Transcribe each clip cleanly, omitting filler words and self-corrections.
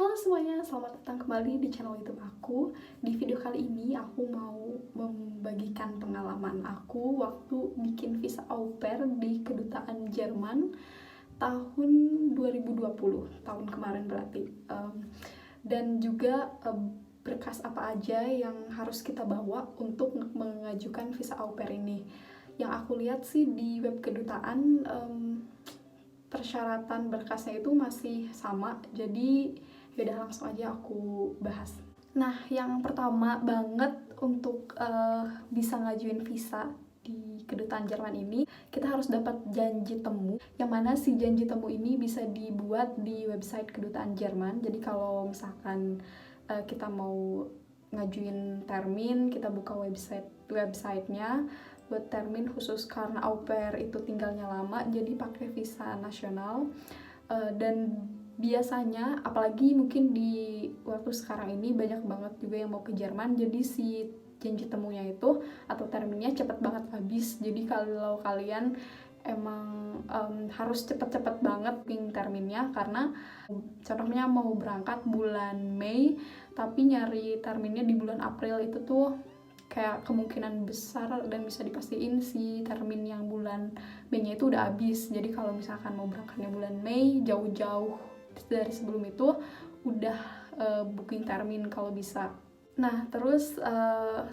Halo semuanya, selamat datang kembali di channel YouTube aku. Di video kali ini aku mau membagikan pengalaman aku waktu bikin visa au pair di kedutaan Jerman tahun 2020, tahun kemarin berarti. Dan juga berkas apa aja yang harus kita bawa untuk mengajukan visa au pair ini. Yang aku lihat sih di web kedutaan persyaratan berkasnya itu masih sama, jadi yaudah langsung aja aku bahas. Nah, yang pertama banget untuk bisa ngajuin visa di kedutaan Jerman ini, kita harus dapat janji temu, yang mana si janji temu ini bisa dibuat di website kedutaan Jerman. Jadi kalau misalkan kita mau ngajuin termin, kita buka websitenya buat termin khusus karena au pair itu tinggalnya lama, jadi pakai visa nasional. Dan biasanya, apalagi mungkin di waktu sekarang ini banyak banget juga yang mau ke Jerman, jadi si janji temunya itu atau terminnya cepet banget habis. Jadi kalau kalian emang harus cepet-cepet banget booking terminnya, karena contohnya mau berangkat bulan Mei tapi nyari terminnya di bulan April, itu tuh kayak kemungkinan besar dan bisa dipastiin si termin yang bulan Mei-nya itu udah habis. Jadi kalau misalkan mau berangkatnya bulan Mei, jauh-jauh dari sebelum itu udah booking termin kalau bisa. Nah, terus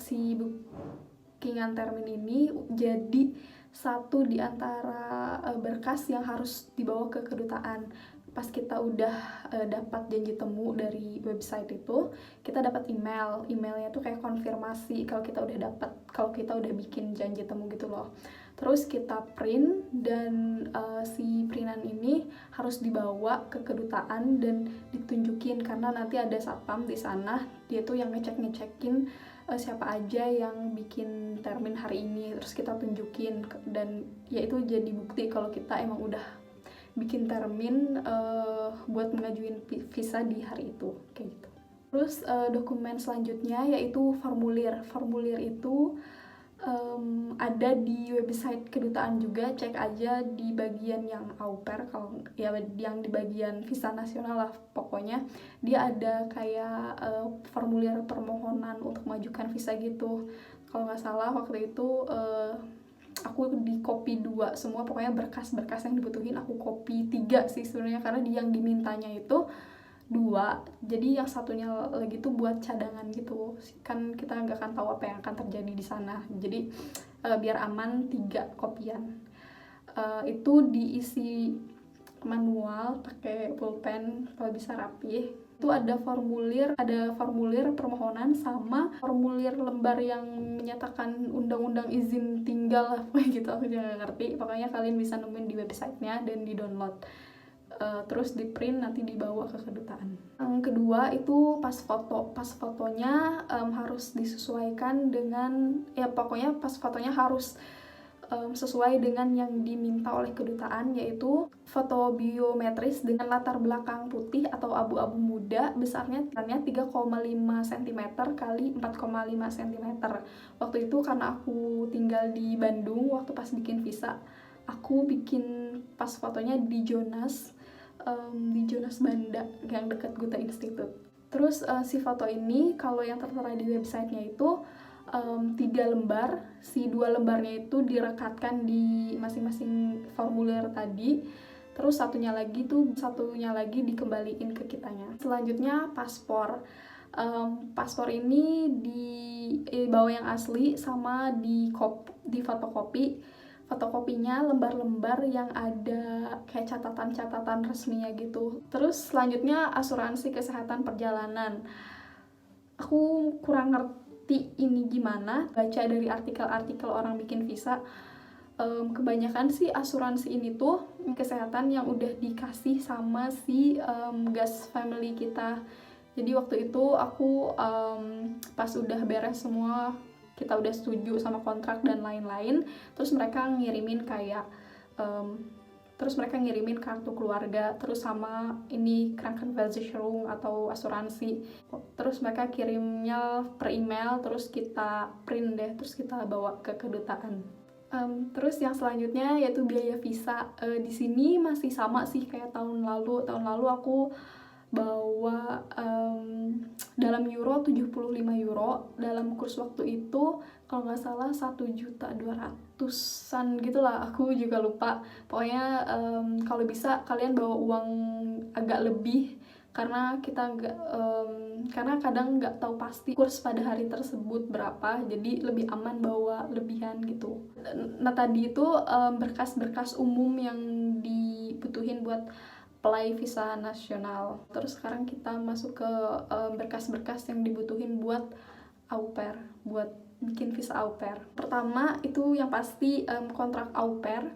si bookingan termin ini jadi satu di antara berkas yang harus dibawa ke kedutaan. Pas kita udah dapat janji temu dari website itu, kita dapat emailnya tuh kayak konfirmasi kalau kita udah dapat, kalau kita udah bikin janji temu gitu loh. Terus kita print, dan si printan ini harus dibawa ke kedutaan dan ditunjukin, karena nanti ada satpam di sana, dia tuh yang ngecekin siapa aja yang bikin termin hari ini, terus kita tunjukin, dan ya itu jadi bukti kalau kita emang udah bikin termin buat mengajuin visa di hari itu, kayak gitu. Terus dokumen selanjutnya yaitu formulir itu ada di website kedutaan juga, cek aja di bagian yang au pair, kalau ya yang di bagian visa nasional lah pokoknya, dia ada kayak formulir permohonan untuk mengajukan visa gitu. Kalau nggak salah waktu itu aku di copy 2 semua, pokoknya berkas-berkas yang dibutuhin aku copy 3 sih sebenarnya, karena yang dimintanya itu 2, jadi yang satunya lagi tuh buat cadangan gitu kan, kita nggak akan tahu apa yang akan terjadi di sana, jadi biar aman 3 kopian. Itu diisi manual pakai pulpen kalau bisa rapi. Itu ada formulir permohonan sama formulir lembar yang menyatakan undang-undang izin tinggal lah, gitu, aku juga nggak ngerti. Pokoknya kalian bisa nemuin di websitenya dan di download, terus di print nanti dibawa ke kedutaan. Yang kedua itu pas fotonya harus disesuaikan dengan, ya pokoknya pas fotonya harus sesuai dengan yang diminta oleh kedutaan, yaitu foto biometris dengan latar belakang putih atau abu-abu muda, besarnya 3,5 cm kali 4,5 cm. Waktu itu karena aku tinggal di Bandung, waktu pas bikin visa, aku bikin pas fotonya di Jonas Banda yang dekat Gota Institute. Terus si foto ini kalau yang tertera di websitenya itu 3 lembar, si 2 lembarnya itu direkatkan di masing-masing formulir tadi, terus satunya lagi dikembaliin ke kitanya. Selanjutnya paspor. Paspor ini dibawa yang asli sama di fotokopi. Fotokopinya lembar-lembar yang ada kayak catatan-catatan resminya gitu. Terus selanjutnya asuransi kesehatan perjalanan. Aku kurang ngerti ini gimana, baca dari artikel-artikel orang bikin visa, kebanyakan sih asuransi ini tuh kesehatan yang udah dikasih sama si gas family kita. Jadi waktu itu aku pas udah beres semua, kita udah setuju sama kontrak dan lain-lain, terus mereka ngirimin kartu keluarga, terus sama ini Krankenversicherung atau asuransi. Terus mereka kirimnya per email, terus kita print deh, terus kita bawa ke kedutaan. Terus yang selanjutnya yaitu biaya visa. Di sini masih sama sih kayak tahun lalu. Tahun lalu aku bawa dalam euro 75 euro. Dalam kurs waktu itu kalau nggak salah 1.200.000-an gitulah, aku juga lupa. Pokoknya kalau bisa kalian bawa uang agak lebih, karena karena kadang nggak tahu pasti kurs pada hari tersebut berapa, jadi lebih aman bawa lebihan gitu. Nah tadi itu berkas-berkas umum yang dibutuhin buat apply visa nasional. Terus sekarang kita masuk ke berkas-berkas yang dibutuhin buat au pair, buat bikin visa au pair. Pertama itu yang pasti kontrak au pair.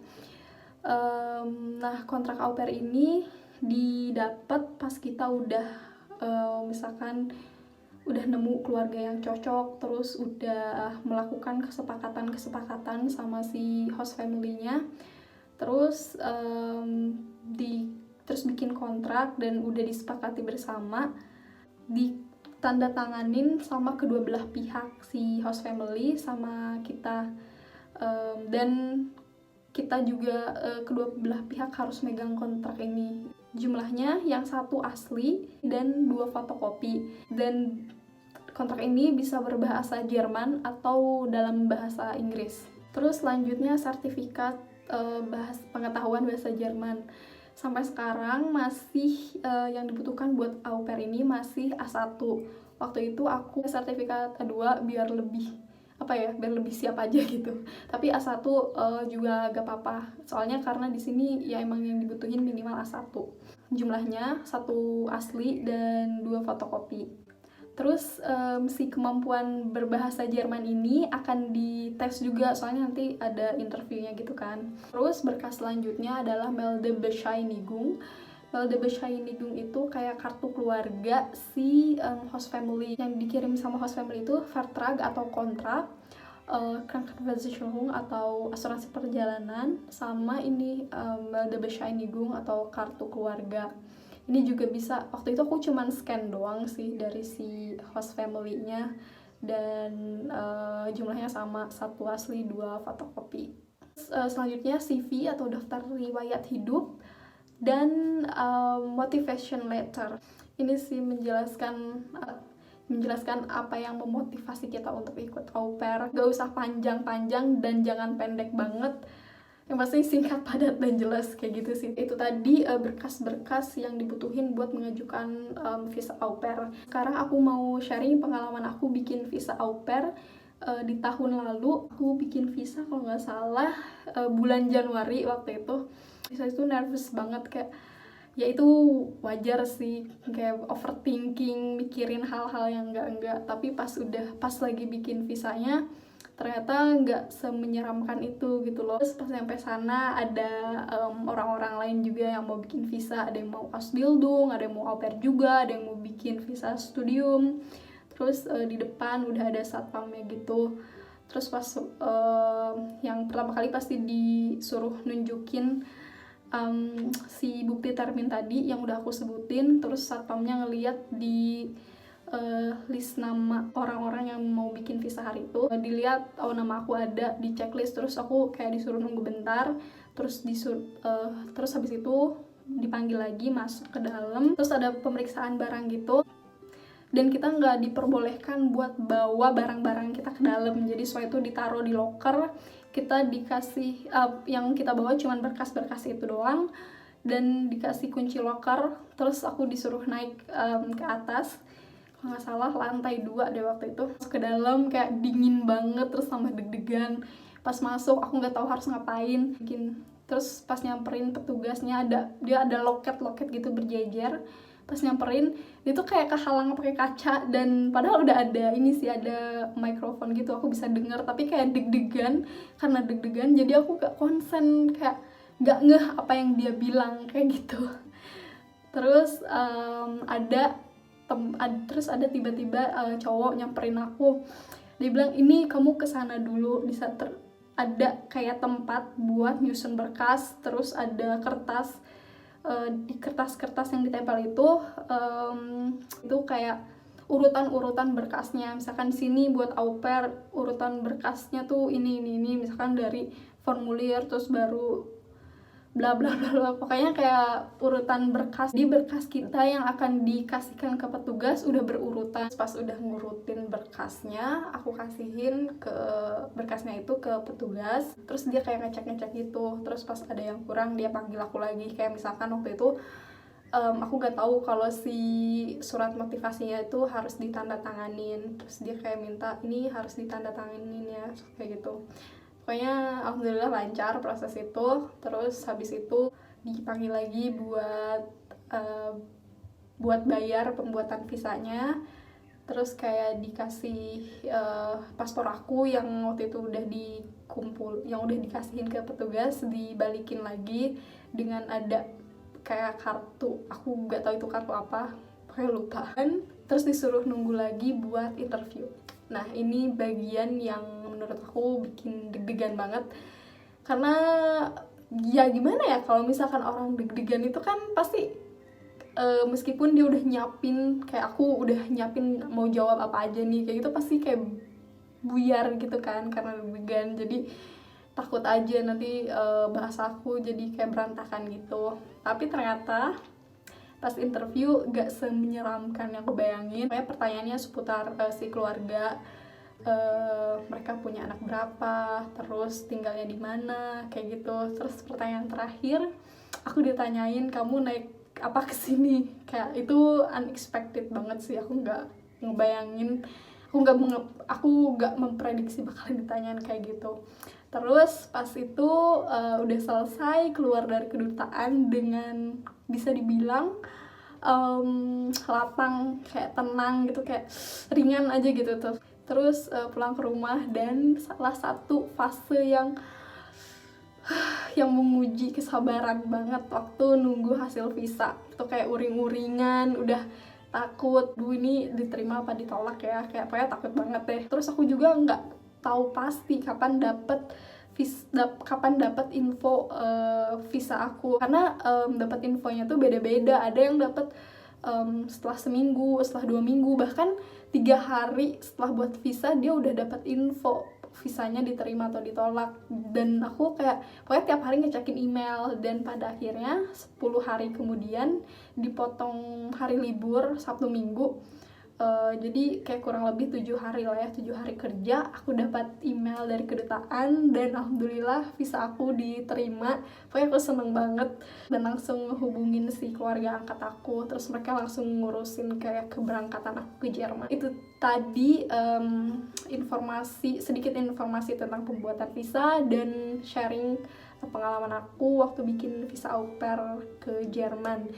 Nah kontrak au pair ini didapat pas kita udah misalkan udah nemu keluarga yang cocok, terus udah melakukan kesepakatan sama si host family-nya, terus terus bikin kontrak dan udah disepakati bersama, ditandatanganin sama kedua belah pihak, si host family sama kita, dan kita juga kedua belah pihak harus megang kontrak ini. Jumlahnya yang satu asli dan 2 fotokopi, dan kontrak ini bisa berbahasa Jerman atau dalam bahasa Inggris. Terus selanjutnya sertifikat pengetahuan bahasa Jerman. Sampai sekarang masih yang dibutuhkan buat au pair ini masih A1. Waktu itu aku sertifikat A2 biar lebih siap aja gitu. Tapi A1 juga gak apa-apa. Soalnya karena di sini ya emang yang dibutuhin minimal A1. Jumlahnya 1 asli dan 2 fotokopi. Terus si kemampuan berbahasa Jerman ini akan dites juga, soalnya nanti ada interviewnya gitu kan. Terus berkas selanjutnya adalah Meldebescheinigung. Meldebescheinigung itu kayak kartu keluarga si host family. Yang dikirim sama host family itu Vertrag atau kontrak, Krankenversicherung atau asuransi perjalanan, sama ini Meldebescheinigung atau kartu keluarga. Ini juga bisa, waktu itu aku cuman scan doang sih dari si host family-nya, dan jumlahnya sama, 1 asli 2 fotokopi. Selanjutnya CV atau daftar riwayat hidup dan motivation letter. Ini sih menjelaskan apa yang memotivasi kita untuk ikut au pair. Gak usah panjang-panjang dan jangan pendek banget, yang pasti singkat, padat, dan jelas kayak gitu sih. Itu tadi berkas-berkas yang dibutuhin buat mengajukan visa au pair. Sekarang aku mau sharing pengalaman aku bikin visa au pair. Di tahun lalu aku bikin visa kalau nggak salah bulan Januari waktu itu. Visa itu nervous banget, kayak ya itu wajar sih, kayak overthinking, mikirin hal-hal yang enggak. Tapi pas lagi bikin visanya ternyata nggak semenyeramkan itu gitu loh. Terus pas sampai sana ada orang-orang lain juga yang mau bikin visa, ada yang mau Ausbildung, ada yang mau au pair juga, ada yang mau bikin visa studium. Terus di depan udah ada satpamnya gitu. Terus pas yang pertama kali pasti disuruh nunjukin si bukti termin tadi yang udah aku sebutin. Terus satpamnya ngeliat di list nama orang-orang yang mau bikin visa hari itu, dilihat nama aku ada di checklist. Terus aku kayak disuruh nunggu bentar, terus habis itu dipanggil lagi masuk ke dalam. Terus ada pemeriksaan barang gitu, dan kita nggak diperbolehkan buat bawa barang-barang kita ke dalam. Jadi setelah itu ditaruh di locker, kita dikasih yang kita bawa cuman berkas-berkas itu doang, dan dikasih kunci locker. Terus aku disuruh naik ke atas, kalau nggak salah lantai 2 deh waktu itu. Ke dalam kayak dingin banget, terus tambah deg-degan. Pas masuk aku nggak tahu harus ngapain. Terus pas nyamperin petugasnya, dia ada loket gitu berjejer. Pas nyamperin dia tuh kayak kehalang pakai kaca, dan padahal udah ada mikrofon gitu, aku bisa denger, tapi kayak deg-degan. Karena deg-degan jadi aku gak konsen, kayak gak ngeh apa yang dia bilang kayak gitu. Terus terus ada tiba-tiba cowok nyamperin aku. Dia bilang, ini kamu kesana dulu, ada kayak tempat buat nyusun berkas. Terus ada kertas, di kertas-kertas yang ditempel itu kayak urutan-urutan berkasnya. Misalkan di sini buat au pair urutan berkasnya tuh ini, misalkan dari formulir, terus baru bla bla bla bla. Pokoknya kayak urutan berkas, di berkas kita yang akan dikasihkan ke petugas udah berurutan. Pas udah ngurutin berkasnya, aku kasihin ke berkasnya itu ke petugas, terus dia kayak ngecek gitu. Terus pas ada yang kurang dia panggil aku lagi, kayak misalkan waktu itu aku gak tahu kalau si surat motivasinya itu harus ditandatanganin, terus dia kayak minta ini harus ditandatanganin ya, kayak gitu. Pokoknya alhamdulillah lancar proses itu. Terus habis itu dipanggil lagi buat bayar pembuatan visanya. Terus kayak dikasih paspor aku yang waktu itu udah yang udah dikasihin ke petugas, dibalikin lagi dengan ada kayak kartu, aku nggak tahu itu kartu apa, pokoknya lupa. Terus disuruh nunggu lagi buat interview. Nah ini bagian yang menurut aku bikin deg-degan banget, karena ya gimana ya, kalau misalkan orang deg-degan itu kan pasti meskipun dia udah nyiapin, kayak aku udah nyiapin mau jawab apa aja nih, kayak gitu pasti kayak buyar gitu kan karena deg-degan. Jadi takut aja nanti bahasa aku jadi kayak berantakan gitu. Tapi ternyata pas interview gak semenyeramkan yang aku bayangin. Kayak pertanyaannya seputar si keluarga, mereka punya anak berapa, terus tinggalnya di mana, kayak gitu. Terus pertanyaan terakhir aku ditanyain, kamu naik apa kesini? Kayak itu unexpected banget sih, aku nggak ngebayangin, aku nggak memprediksi bakal ditanyain kayak gitu. Terus pas itu udah selesai keluar dari kedutaan dengan bisa dibilang lapang, kayak tenang gitu, kayak ringan aja gitu tuh. Terus pulang ke rumah, dan salah satu fase yang menguji kesabaran banget waktu nunggu hasil visa itu, kayak uring-uringan, udah takut, ini diterima apa ditolak ya, kayak pokoknya takut banget deh. Terus aku juga nggak tahu pasti kapan dapat info visa aku, karena dapat infonya tuh beda-beda. Ada yang dapat setelah seminggu, setelah 2 minggu, bahkan 3 hari setelah buat visa dia udah dapat info visanya diterima atau ditolak. Dan aku kayak pokoknya tiap hari ngecekin email, dan pada akhirnya 10 hari kemudian dipotong hari libur Sabtu Minggu, jadi kayak kurang lebih 7 hari lah ya, 7 hari kerja aku dapat email dari kedutaan, dan alhamdulillah visa aku diterima. Pokoknya aku seneng banget, dan langsung hubungin si keluarga angkat aku, terus mereka langsung ngurusin kayak keberangkatan aku ke Jerman. Itu tadi sedikit informasi tentang pembuatan visa dan sharing pengalaman aku waktu bikin visa au pair ke Jerman.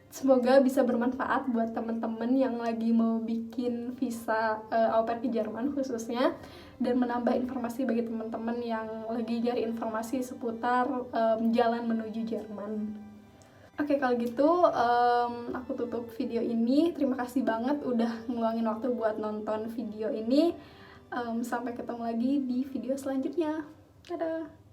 Semoga bisa bermanfaat buat teman-teman yang lagi mau bikin visa au pair ke Jerman khususnya, dan menambah informasi bagi teman-teman yang lagi cari informasi seputar jalan menuju Jerman. Oke, kalau gitu aku tutup video ini. Terima kasih banget udah ngeluangin waktu buat nonton video ini. Sampai ketemu lagi di video selanjutnya. Dadah!